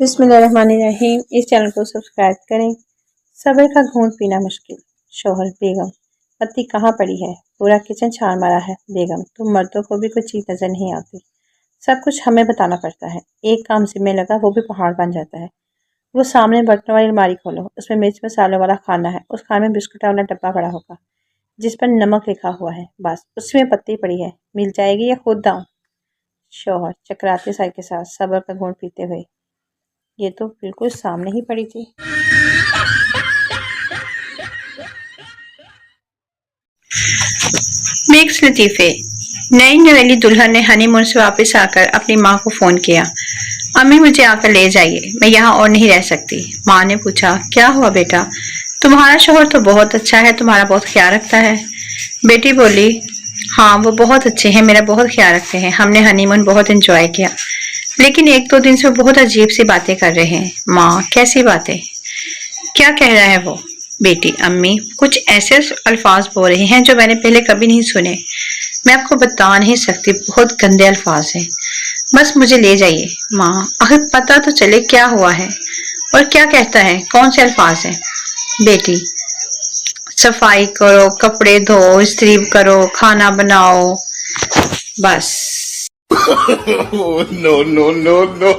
बिस्मिल्लाहिर्रहमानिर्रहीम। इस चैनल को सब्सक्राइब करें। सब्र का घूंट पीना मुश्किल। शोहर बेगम, पति कहाँ पड़ी है? पूरा किचन छान मारा है। बेगम, तुम मर्दों को भी कोई चीज़ नजर नहीं आती, सब कुछ हमें बताना पड़ता है। एक काम जिम्मे लगा वो भी पहाड़ बन जाता है। वो सामने बर्तनों वाली अलमारी खोलो, उसमें मिर्च मसालों वाला खाना है। उस खाने में बिस्कुट वाला डब्बा पड़ा होगा जिस पर नमक लिखा हुआ है, बस उसमें पत्ती पड़ी है, मिल जाएगी या खुद दाऊं? शोहर चकराते साय के साथ सब्र का घूंट पीते हुए, ये तो बिल्कुल सामने ही पड़ी थी। मिक्स लतीफ़े। नई नवेली दुल्हन ने हनीमून से वापस आकर अपनी माँ को फोन किया। अम्मी, मुझे आकर ले जाइए, मैं यहाँ और नहीं रह सकती। माँ ने पूछा, क्या हुआ बेटा? तुम्हारा शोहर तो बहुत अच्छा है, तुम्हारा बहुत ख्याल रखता है। बेटी बोली, हाँ वो बहुत अच्छे हैं, मेरा बहुत ख्याल रखते हैं, हमने हनीमून बहुत एंजॉय किया, लेकिन एक दो दिन से वो बहुत अजीब सी बातें कर रहे हैं। माँ, कैसी बातें? क्या कह रहा है वो? बेटी, अम्मी कुछ ऐसे अल्फाज बोल रहे हैं जो मैंने पहले कभी नहीं सुने, मैं आपको बता नहीं सकती, बहुत गंदे अल्फाज हैं, बस मुझे ले जाइए। माँ, आखिर पता तो चले क्या हुआ है और क्या कहता है, कौन से अल्फाज हैं? बेटी, सफाई करो, कपड़े धो, इस्त्री करो, खाना बनाओ, बस। No, no, no, no.